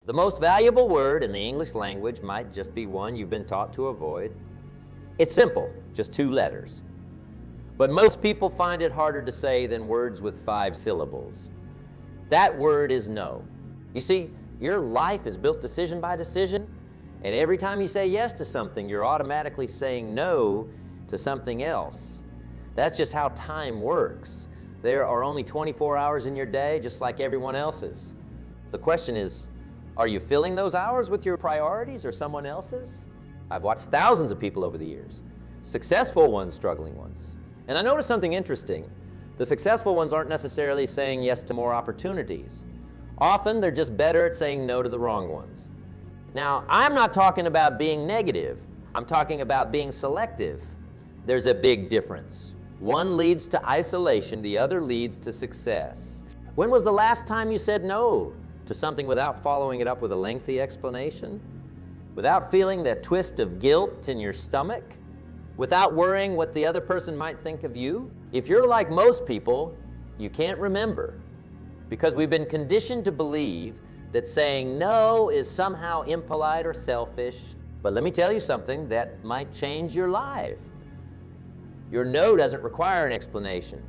The most valuable word in the English language might just be one you've been taught to avoid. It's simple, just 2 letters. But most people find it harder to say than words with 5 syllables. That word is no. You see, your life is built decision by decision, and every time you say yes to something, you're automatically saying no to something else. That's just how time works. There are only 24 hours in your day, just like everyone else's. The question is, are you filling those hours with your priorities or someone else's? I've watched thousands of people over the years, successful ones, struggling ones. And I noticed something interesting. The successful ones aren't necessarily saying yes to more opportunities. Often they're just better at saying no to the wrong ones. Now, I'm not talking about being negative. I'm talking about being selective. There's a big difference. One leads to isolation, the other leads to success. When was the last time you said no to something without following it up with a lengthy explanation? Without feeling that twist of guilt in your stomach? Without worrying what the other person might think of you? If you're like most people, you can't remember, because we've been conditioned to believe that saying no is somehow impolite or selfish. But let me tell you something that might change your life. Your no doesn't require an explanation.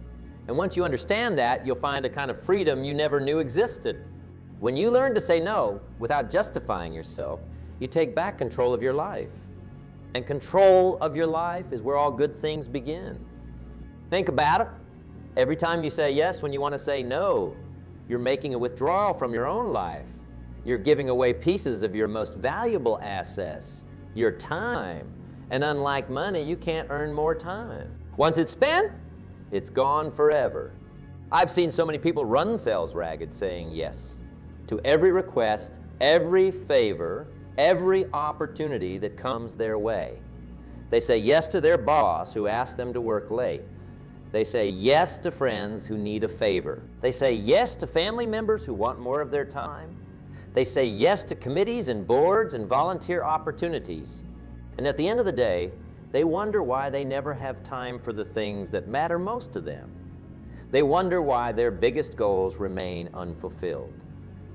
And once you understand that, you'll find a kind of freedom you never knew existed. When you learn to say no without justifying yourself, you take back control of your life. And control of your life is where all good things begin. Think about it. Every time you say yes when you want to say no, you're making a withdrawal from your own life. You're giving away pieces of your most valuable assets, your time. And unlike money, you can't earn more time. Once it's spent, it's gone forever. I've seen so many people run themselves ragged saying yes to every request, every favor, every opportunity that comes their way. They say yes to their boss who asks them to work late. They say yes to friends who need a favor. They say yes to family members who want more of their time. They say yes to committees and boards and volunteer opportunities. And at the end of the day, they wonder why they never have time for the things that matter most to them. They wonder why their biggest goals remain unfulfilled.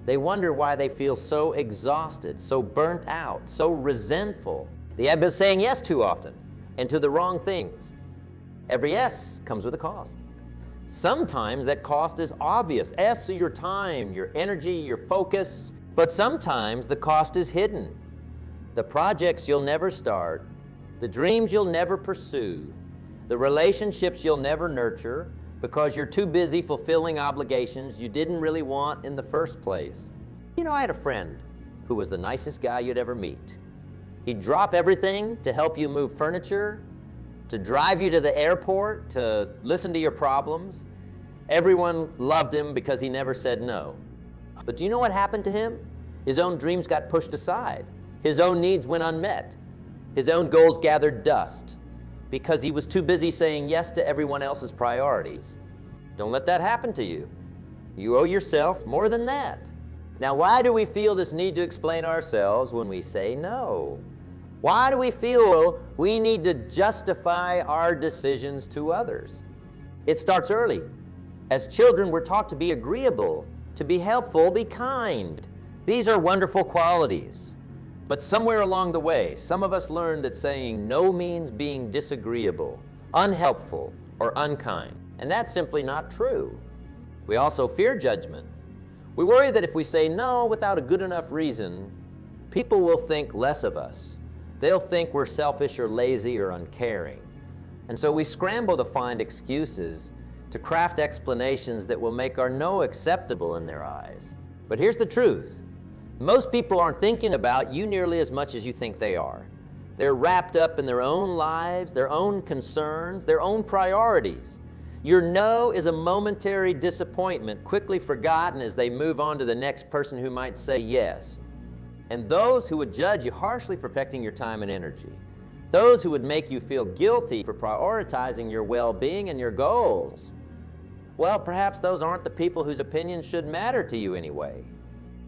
They wonder why they feel so exhausted, so burnt out, so resentful. They have been saying yes too often and to the wrong things. Every yes comes with a cost. Sometimes that cost is obvious. S is your time, your energy, your focus. But sometimes the cost is hidden. The projects you'll never start, the dreams you'll never pursue, the relationships you'll never nurture because you're too busy fulfilling obligations you didn't really want in the first place. You know, I had a friend who was the nicest guy you'd ever meet. He'd drop everything to help you move furniture, to drive you to the airport, to listen to your problems. Everyone loved him because he never said no. But do you know what happened to him? His own dreams got pushed aside. His own needs went unmet. His own goals gathered dust because he was too busy saying yes to everyone else's priorities. Don't let that happen to you. You owe yourself more than that. Now, why do we feel this need to explain ourselves when we say no? Why do we feel we need to justify our decisions to others? It starts early. As children, we're taught to be agreeable, to be helpful, be kind. These are wonderful qualities. But somewhere along the way, some of us learned that saying no means being disagreeable, unhelpful, or unkind. And that's simply not true. We also fear judgment. We worry that if we say no without a good enough reason, people will think less of us. They'll think we're selfish or lazy or uncaring. And so we scramble to find excuses, to craft explanations that will make our no acceptable in their eyes. But here's the truth. Most people aren't thinking about you nearly as much as you think they are. They're wrapped up in their own lives, their own concerns, their own priorities. Your no is a momentary disappointment, quickly forgotten as they move on to the next person who might say yes. And those who would judge you harshly for protecting your time and energy, those who would make you feel guilty for prioritizing your well-being and your goals, well, perhaps those aren't the people whose opinions should matter to you anyway.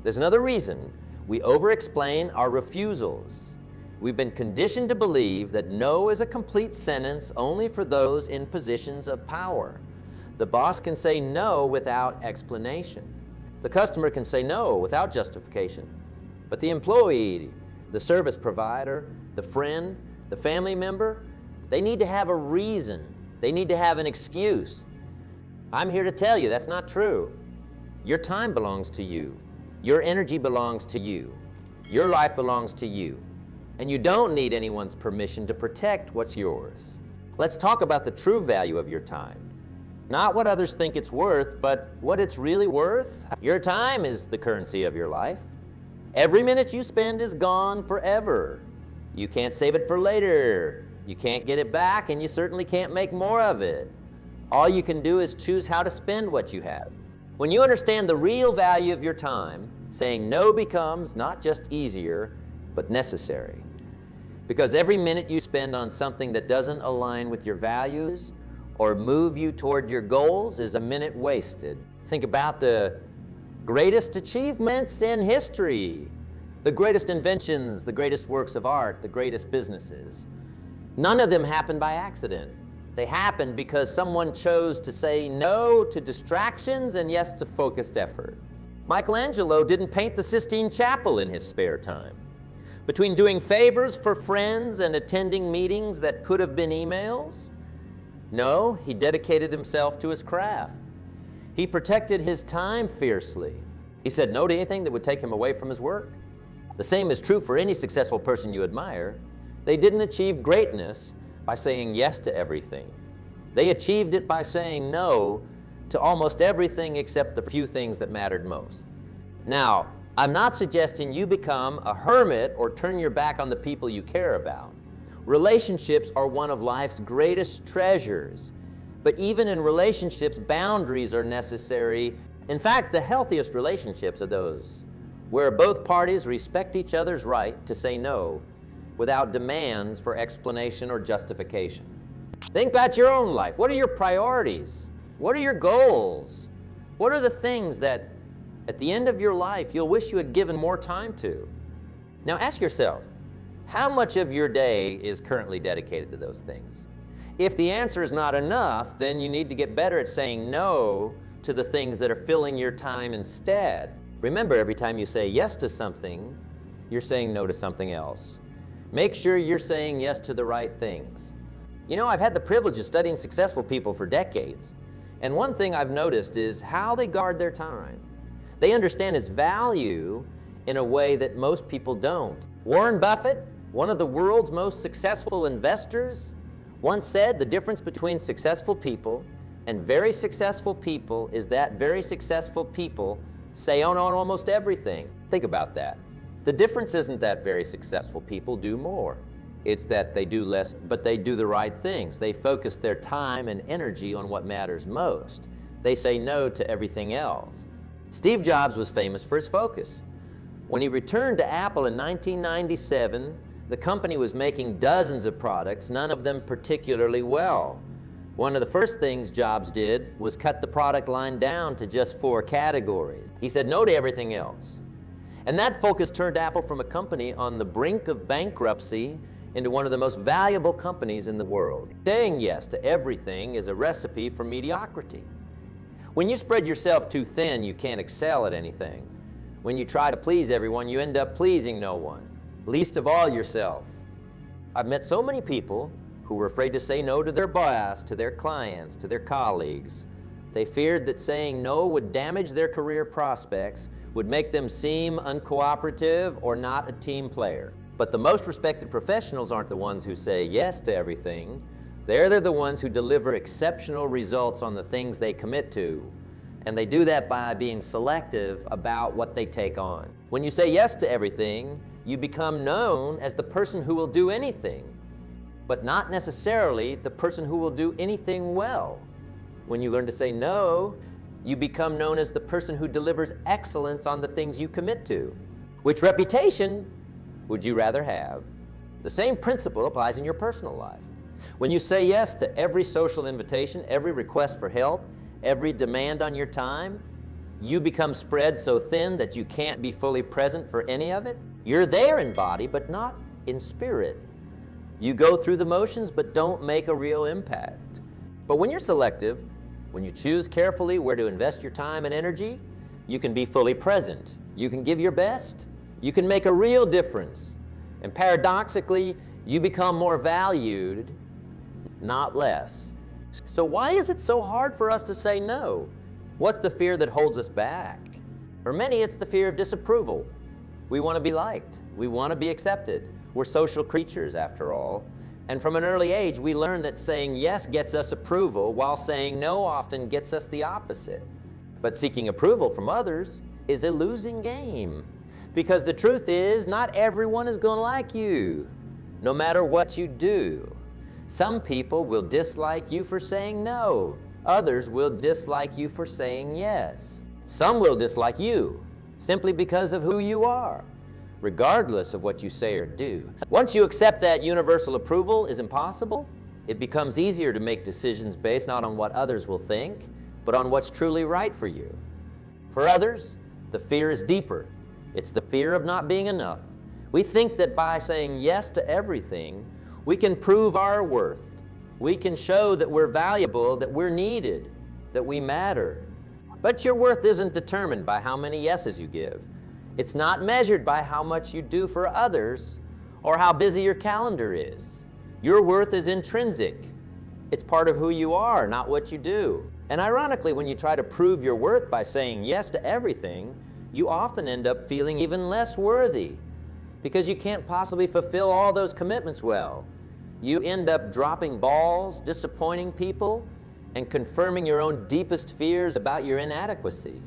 There's another reason we over-explain our refusals. We've been conditioned to believe that no is a complete sentence only for those in positions of power. The boss can say no without explanation. The customer can say no without justification. But the employee, the service provider, the friend, the family member, they need to have a reason. They need to have an excuse. I'm here to tell you that's not true. Your time belongs to you. Your energy belongs to you. Your life belongs to you. And you don't need anyone's permission to protect what's yours. Let's talk about the true value of your time. Not what others think it's worth, but what it's really worth. Your time is the currency of your life. Every minute you spend is gone forever. You can't save it for later. You can't get it back, and you certainly can't make more of it. All you can do is choose how to spend what you have. When you understand the real value of your time, saying no becomes not just easier, but necessary. Because every minute you spend on something that doesn't align with your values or move you toward your goals is a minute wasted. Think about the greatest achievements in history, the greatest inventions, the greatest works of art, the greatest businesses. None of them happened by accident. They happened because someone chose to say no to distractions and yes to focused effort. Michelangelo didn't paint the Sistine Chapel in his spare time. Between doing favors for friends and attending meetings that could have been emails, no, he dedicated himself to his craft. He protected his time fiercely. He said no to anything that would take him away from his work. The same is true for any successful person you admire. They didn't achieve greatness by saying yes to everything. They achieved it by saying no to almost everything except the few things that mattered most. Now, I'm not suggesting you become a hermit or turn your back on the people you care about. Relationships are one of life's greatest treasures. But even in relationships, boundaries are necessary. In fact, the healthiest relationships are those where both parties respect each other's right to say no without demands for explanation or justification. Think about your own life. What are your priorities? What are your goals? What are the things that at the end of your life you'll wish you had given more time to? Now ask yourself, how much of your day is currently dedicated to those things? If the answer is not enough, then you need to get better at saying no to the things that are filling your time instead. Remember, every time you say yes to something, you're saying no to something else. Make sure you're saying yes to the right things. You know, I've had the privilege of studying successful people for decades, and one thing I've noticed is how they guard their time. They understand its value in a way that most people don't. Warren Buffett, one of the world's most successful investors, once said the difference between successful people and very successful people is that very successful people say on almost everything. Think about that. The difference isn't that very successful people do more. It's that they do less, but they do the right things. They focus their time and energy on what matters most. They say no to everything else. Steve Jobs was famous for his focus. When he returned to Apple in 1997, the company was making dozens of products, none of them particularly well. One of the first things Jobs did was cut the product line down to just 4 categories. He said no to everything else. And that focus turned Apple from a company on the brink of bankruptcy into one of the most valuable companies in the world. Saying yes to everything is a recipe for mediocrity. When you spread yourself too thin, you can't excel at anything. When you try to please everyone, you end up pleasing no one, least of all yourself. I've met so many people who were afraid to say no to their boss, to their clients, to their colleagues. They feared that saying no would damage their career prospects, would make them seem uncooperative or not a team player. But the most respected professionals aren't the ones who say yes to everything. They're the ones who deliver exceptional results on the things they commit to. And they do that by being selective about what they take on. When you say yes to everything, you become known as the person who will do anything, but not necessarily the person who will do anything well. When you learn to say no, you become known as the person who delivers excellence on the things you commit to. Which reputation would you rather have? The same principle applies in your personal life. When you say yes to every social invitation, every request for help, every demand on your time, you become spread so thin that you can't be fully present for any of it. You're there in body, but not in spirit. You go through the motions, but don't make a real impact. But when you're selective, when you choose carefully where to invest your time and energy, you can be fully present. You can give your best, You can make a real difference. And paradoxically, you become more valued, not less. So why is it so hard for us to say no? What's the fear that holds us back? For many, it's the fear of disapproval. We want to be liked. We want to be accepted. We're social creatures, after all. And from an early age, we learn that saying yes gets us approval, while saying no often gets us the opposite. But seeking approval from others is a losing game. Because the truth is, not everyone is going to like you, no matter what you do. Some people will dislike you for saying no. Others will dislike you for saying yes. Some will dislike you simply because of who you are, regardless of what you say or do. Once you accept that universal approval is impossible, it becomes easier to make decisions based not on what others will think, but on what's truly right for you. For others, the fear is deeper. It's the fear of not being enough. We think that by saying yes to everything, we can prove our worth. We can show that we're valuable, that we're needed, that we matter. But your worth isn't determined by how many yeses you give. It's not measured by how much you do for others or how busy your calendar is. Your worth is intrinsic. It's part of who you are, not what you do. And ironically, when you try to prove your worth by saying yes to everything, you often end up feeling even less worthy because you can't possibly fulfill all those commitments well. You end up dropping balls, disappointing people, and confirming your own deepest fears about your inadequacy.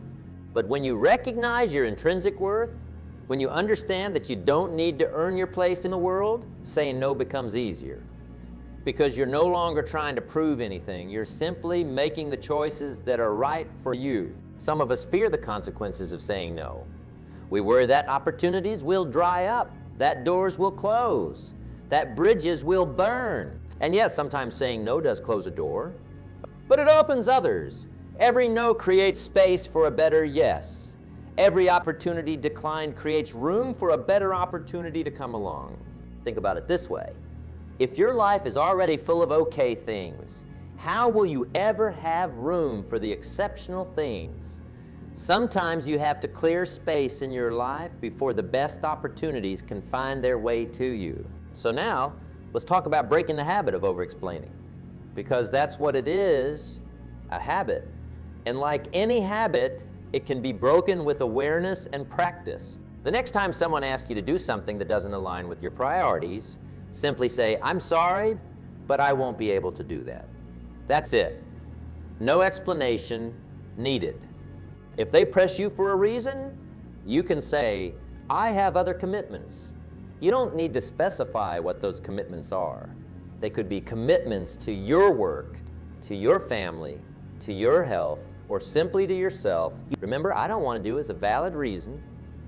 But when you recognize your intrinsic worth, when you understand that you don't need to earn your place in the world, saying no becomes easier. Because you're no longer trying to prove anything. You're simply making the choices that are right for you. Some of us fear the consequences of saying no. We worry that opportunities will dry up, that doors will close, that bridges will burn. And yes, sometimes saying no does close a door, but it opens others. Every no creates space for a better yes. Every opportunity declined creates room for a better opportunity to come along. Think about it this way. If your life is already full of okay things, how will you ever have room for the exceptional things? Sometimes you have to clear space in your life before the best opportunities can find their way to you. So now, let's talk about breaking the habit of over-explaining. Because that's what it is, a habit. And like any habit, it can be broken with awareness and practice. The next time someone asks you to do something that doesn't align with your priorities, simply say, "I'm sorry, but I won't be able to do that." That's it. No explanation needed. If they press you for a reason, you can say, "I have other commitments." You don't need to specify what those commitments are. They could be commitments to your work, to your family, to your health, or simply to yourself. Remember, "I don't want to do" is a valid reason,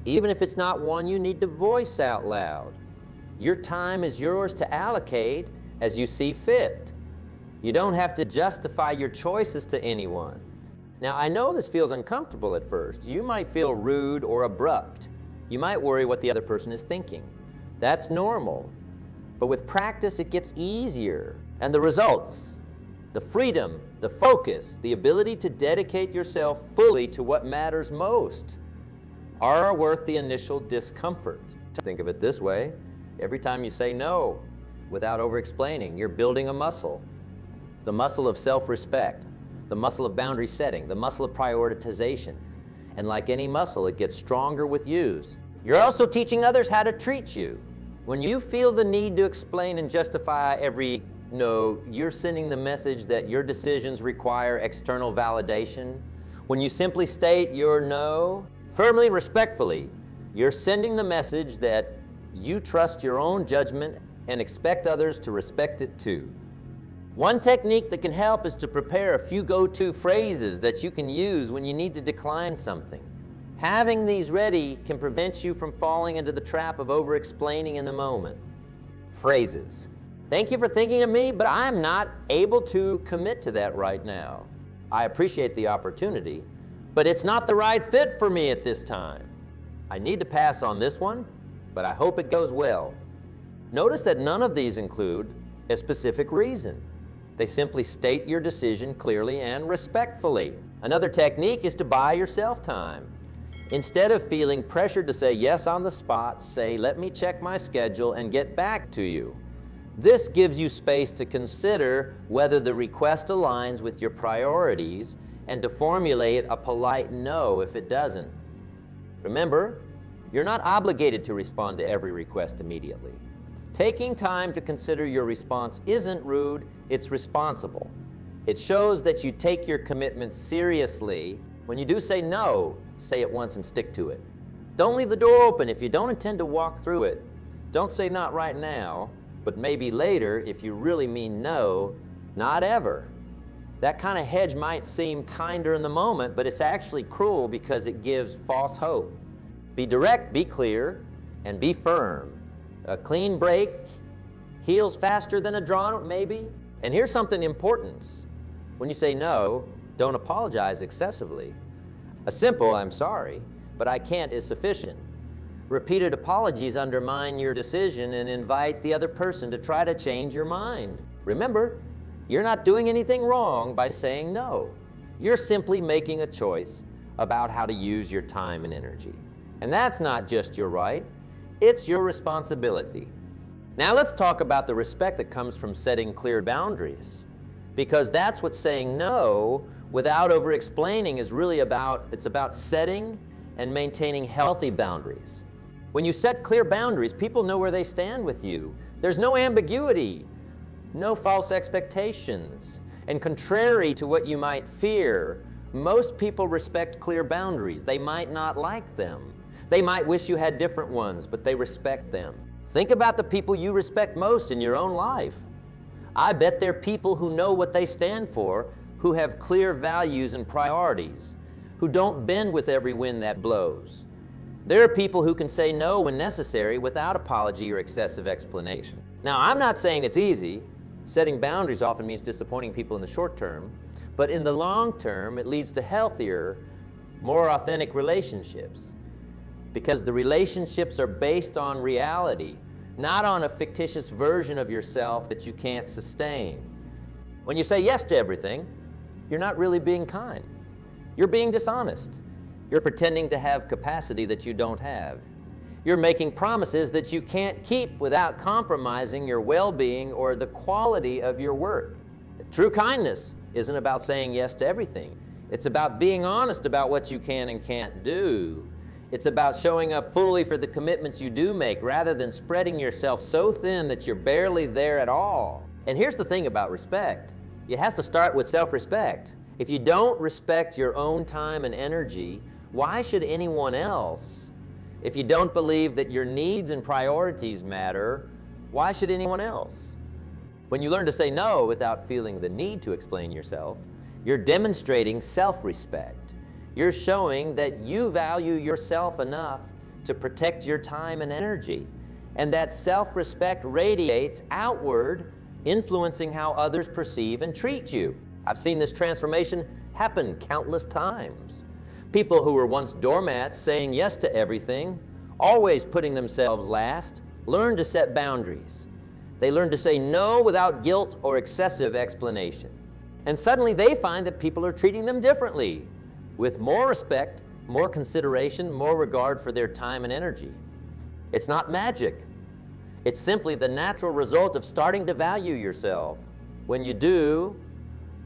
even if it's not one you need to voice out loud. Your time is yours to allocate as you see fit. You don't have to justify your choices to anyone. Now, I know this feels uncomfortable at first. You might feel rude or abrupt. You might worry what the other person is thinking. That's normal. But with practice, it gets easier. And the results, the freedom, the focus, the ability to dedicate yourself fully to what matters most are worth the initial discomfort. Think of it this way. Every time you say no without over-explaining, you're building a muscle. The muscle of self-respect, the muscle of boundary setting, the muscle of prioritization. And like any muscle, it gets stronger with use. You're also teaching others how to treat you. When you feel the need to explain and justify every no, you're sending the message that your decisions require external validation. When you simply state your no, firmly, respectfully, you're sending the message that you trust your own judgment and expect others to respect it too. One technique that can help is to prepare a few go-to phrases that you can use when you need to decline something. Having these ready can prevent you from falling into the trap of over-explaining in the moment. Phrases. "Thank you for thinking of me, but I'm not able to commit to that right now. I appreciate the opportunity, but it's not the right fit for me at this time. I need to pass on this one, but I hope it goes well." Notice that none of these include a specific reason. They simply state your decision clearly and respectfully. Another technique is to buy yourself time. Instead of feeling pressured to say yes on the spot, say, let me check my schedule and get back to you. This gives you space to consider whether the request aligns with your priorities and to formulate a polite no if it doesn't. Remember, you're not obligated to respond to every request immediately. Taking time to consider your response isn't rude, it's responsible. It shows that you take your commitment seriously. When you do say no, say it once and stick to it. Don't leave the door open if you don't intend to walk through it. Don't say not right now, but maybe later if you really mean no, not ever. That kind of hedge might seem kinder in the moment, but it's actually cruel because it gives false hope. Be direct, be clear, and be firm. A clean break heals faster than a drawn, maybe. And here's something important. When you say no, don't apologize excessively. A simple "I'm sorry, but I can't" is sufficient. Repeated apologies undermine your decision and invite the other person to try to change your mind. Remember, you're not doing anything wrong by saying no. You're simply making a choice about how to use your time and energy. And that's not just your right, it's your responsibility. Now let's talk about the respect that comes from setting clear boundaries. Because that's what saying no without over-explaining is really about. It's about setting and maintaining healthy boundaries. When you set clear boundaries, people know where they stand with you. There's no ambiguity, no false expectations. And contrary to what you might fear, most people respect clear boundaries. They might not like them. They might wish you had different ones, but they respect them. Think about the people you respect most in your own life. I bet they're people who know what they stand for, who have clear values and priorities, who don't bend with every wind that blows. There are people who can say no when necessary without apology or excessive explanation. Now, I'm not saying it's easy. Setting boundaries often means disappointing people in the short term, but in the long term, it leads to healthier, more authentic relationships. Because the relationships are based on reality, not on a fictitious version of yourself that you can't sustain. When you say yes to everything, you're not really being kind. You're being dishonest. You're pretending to have capacity that you don't have. You're making promises that you can't keep without compromising your well-being or the quality of your work. True kindness isn't about saying yes to everything. It's about being honest about what you can and can't do. It's about showing up fully for the commitments you do make rather than spreading yourself so thin that you're barely there at all. And here's the thing about respect. It has to start with self-respect. If you don't respect your own time and energy, why should anyone else? If you don't believe that your needs and priorities matter, why should anyone else? When you learn to say no without feeling the need to explain yourself, you're demonstrating self-respect. You're showing that you value yourself enough to protect your time and energy. And that self-respect radiates outward, influencing how others perceive and treat you. I've seen this transformation happen countless times. People who were once doormats saying yes to everything, always putting themselves last, learn to set boundaries. They learn to say no without guilt or excessive explanation. And suddenly they find that people are treating them differently, with more respect, more consideration, more regard for their time and energy. It's not magic. It's simply the natural result of starting to value yourself. When you do,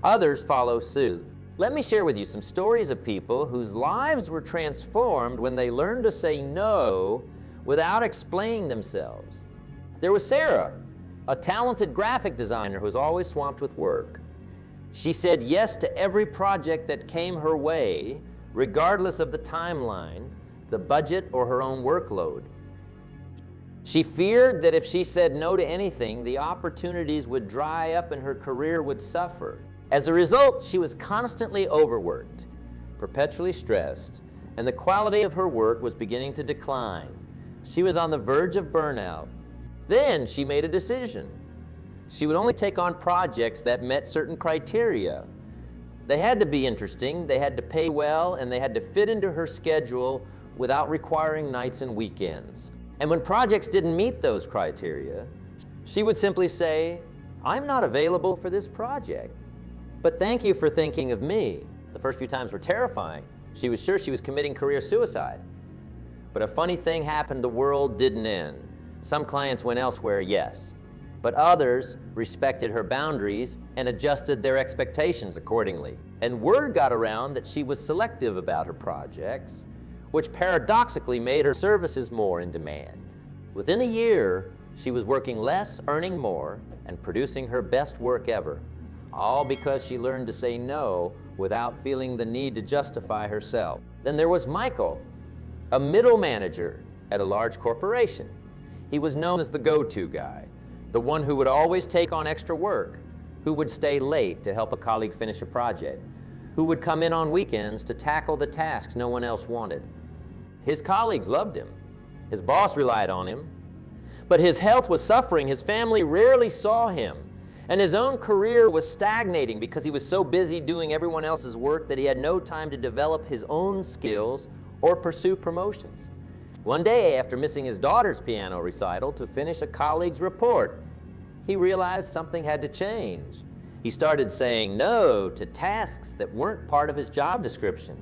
others follow suit. Let me share with you some stories of people whose lives were transformed when they learned to say no without explaining themselves. There was Sarah, a talented graphic designer who was always swamped with work. She said yes to every project that came her way, regardless of the timeline, the budget, or her own workload. She feared that if she said no to anything, the opportunities would dry up and her career would suffer. As a result, she was constantly overworked, perpetually stressed, and the quality of her work was beginning to decline. She was on the verge of burnout. Then she made a decision. She would only take on projects that met certain criteria. They had to be interesting, they had to pay well, and they had to fit into her schedule without requiring nights and weekends. And when projects didn't meet those criteria, she would simply say, "I'm not available for this project, but thank you for thinking of me." The first few times were terrifying. She was sure she was committing career suicide. But a funny thing happened. The world didn't end. Some clients went elsewhere, yes. But others respected her boundaries and adjusted their expectations accordingly. And word got around that she was selective about her projects, which paradoxically made her services more in demand. Within a year, she was working less, earning more, and producing her best work ever, all because she learned to say no without feeling the need to justify herself. Then there was Michael, a middle manager at a large corporation. He was known as the go-to guy, the one who would always take on extra work, who would stay late to help a colleague finish a project, who would come in on weekends to tackle the tasks no one else wanted. His colleagues loved him. His boss relied on him. But his health was suffering. His family rarely saw him. And his own career was stagnating because he was so busy doing everyone else's work that he had no time to develop his own skills or pursue promotions. One day, after missing his daughter's piano recital to finish a colleague's report, he realized something had to change. He started saying no to tasks that weren't part of his job description.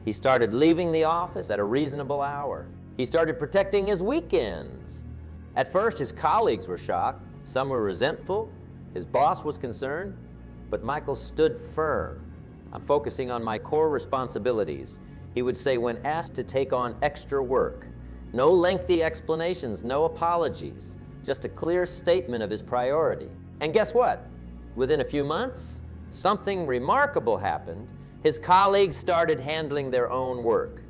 He started leaving the office at a reasonable hour. He started protecting his weekends. At first, his colleagues were shocked. Some were resentful. His boss was concerned. But Michael stood firm. I'm focusing on my core responsibilities. He would say when asked to take on extra work, no lengthy explanations, no apologies, just a clear statement of his priority. And guess what? Within a few months, something remarkable happened. His colleagues started handling their own work.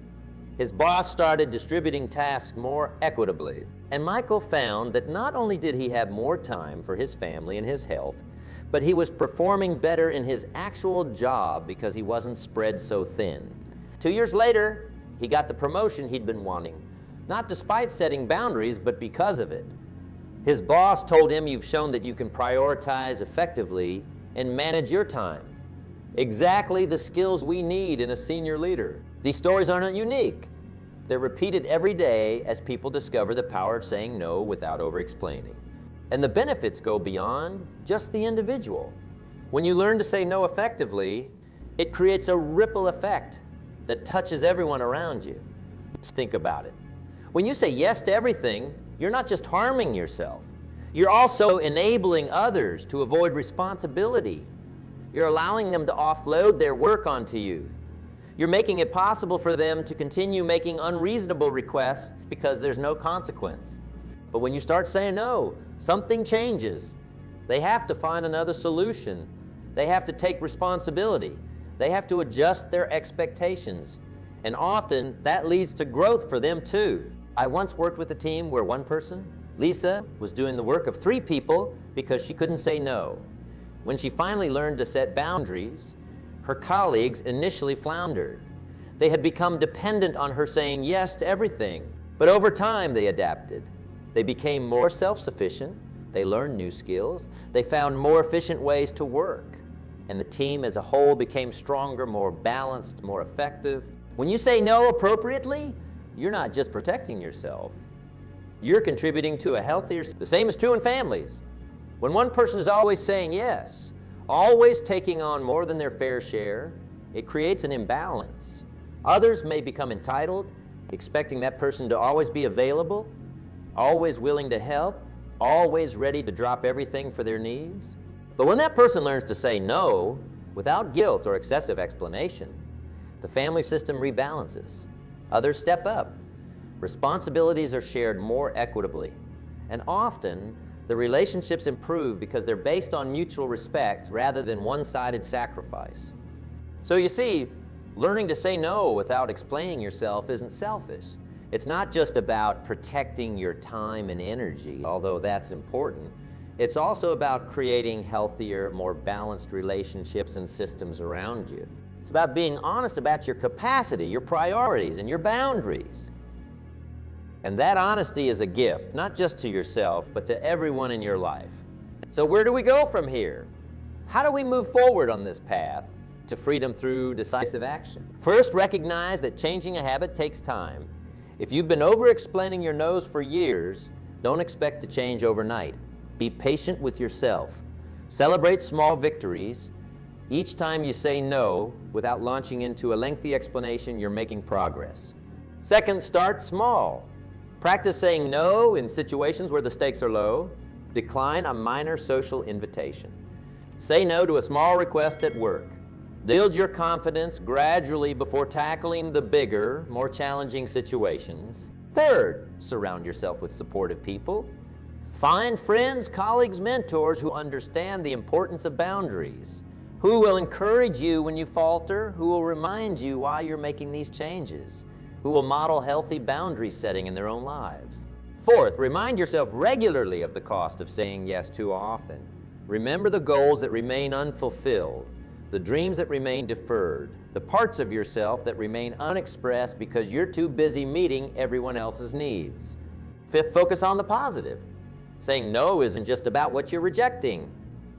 His boss started distributing tasks more equitably. And Michael found that not only did he have more time for his family and his health, but he was performing better in his actual job because he wasn't spread so thin. 2 years later, he got the promotion he'd been wanting, not despite setting boundaries, but because of it. His boss told him, "You've shown that you can prioritize effectively and manage your time." Exactly the skills we need in a senior leader. These stories aren't unique. They're repeated every day as people discover the power of saying no without over-explaining. And the benefits go beyond just the individual. When you learn to say no effectively, it creates a ripple effect that touches everyone around you. Think about it. When you say yes to everything, you're not just harming yourself. You're also enabling others to avoid responsibility. You're allowing them to offload their work onto you. You're making it possible for them to continue making unreasonable requests because there's no consequence. But when you start saying no, something changes. They have to find another solution. They have to take responsibility. They have to adjust their expectations. And often that leads to growth for them too. I once worked with a team where one person, Lisa, was doing the work of 3 people because she couldn't say no. When she finally learned to set boundaries, her colleagues initially floundered. They had become dependent on her saying yes to everything. But over time, they adapted. They became more self-sufficient. They learned new skills. They found more efficient ways to work. And the team as a whole became stronger, more balanced, more effective. When you say no appropriately, you're not just protecting yourself. You're contributing to a healthier. The same is true in families. When one person is always saying yes, always taking on more than their fair share, it creates an imbalance. Others may become entitled, expecting that person to always be available, always willing to help, always ready to drop everything for their needs. But when that person learns to say no without guilt or excessive explanation, the family system rebalances. Others step up. Responsibilities are shared more equitably. And often, the relationships improve because they're based on mutual respect rather than one-sided sacrifice. So you see, learning to say no without explaining yourself isn't selfish. It's not just about protecting your time and energy, although that's important. It's also about creating healthier, more balanced relationships and systems around you. It's about being honest about your capacity, your priorities, and your boundaries. And that honesty is a gift, not just to yourself, but to everyone in your life. So where do we go from here? How do we move forward on this path to freedom through decisive action? First, recognize that changing a habit takes time. If you've been over-explaining your no's for years, don't expect to change overnight. Be patient with yourself. Celebrate small victories. Each time you say no without launching into a lengthy explanation, you're making progress. Second, start small. Practice saying no in situations where the stakes are low. Decline a minor social invitation. Say no to a small request at work. Build your confidence gradually before tackling the bigger, more challenging situations. Third, surround yourself with supportive people. Find friends, colleagues, mentors who understand the importance of boundaries, who will encourage you when you falter, who will remind you why you're making these changes, who will model healthy boundary setting in their own lives. Fourth, remind yourself regularly of the cost of saying yes too often. Remember the goals that remain unfulfilled, the dreams that remain deferred, the parts of yourself that remain unexpressed because you're too busy meeting everyone else's needs. Fifth, focus on the positive. Saying no isn't just about what you're rejecting.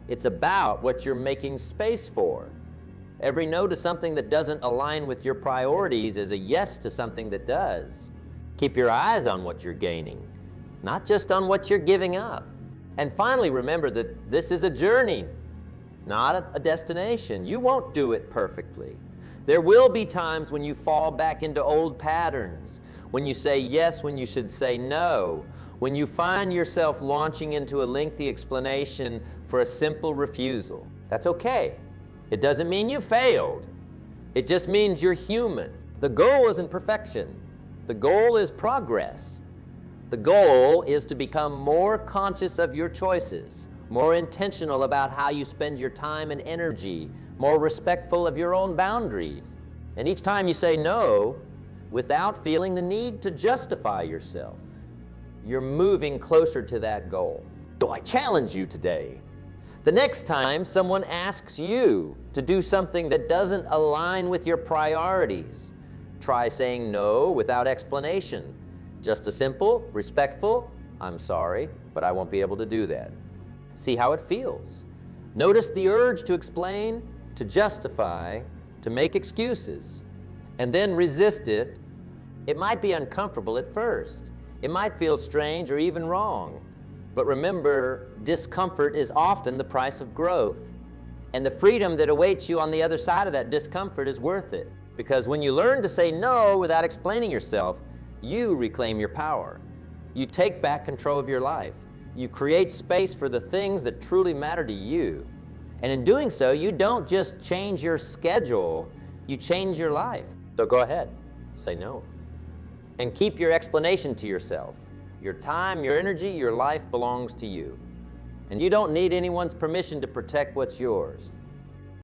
It's about what you're making space for. Every no to something that doesn't align with your priorities is a yes to something that does. Keep your eyes on what you're gaining, not just on what you're giving up. And finally, remember that this is a journey, not a destination. You won't do it perfectly. There will be times when you fall back into old patterns, when you say yes when you should say no, when you find yourself launching into a lengthy explanation for a simple refusal. That's okay. It doesn't mean you failed. It just means you're human. The goal isn't perfection. The goal is progress. The goal is to become more conscious of your choices, more intentional about how you spend your time and energy, more respectful of your own boundaries. And each time you say no, without feeling the need to justify yourself, you're moving closer to that goal. So I challenge you today. The next time someone asks you to do something that doesn't align with your priorities, try saying no without explanation. Just a simple, respectful, "I'm sorry, but I won't be able to do that." See how it feels. Notice the urge to explain, to justify, to make excuses, and then resist it. It might be uncomfortable at first. It might feel strange or even wrong. But remember, discomfort is often the price of growth. And the freedom that awaits you on the other side of that discomfort is worth it. Because when you learn to say no without explaining yourself, you reclaim your power. You take back control of your life. You create space for the things that truly matter to you. And in doing so, you don't just change your schedule, you change your life. So go ahead, say no. And keep your explanation to yourself. Your time, your energy, your life belongs to you. And you don't need anyone's permission to protect what's yours.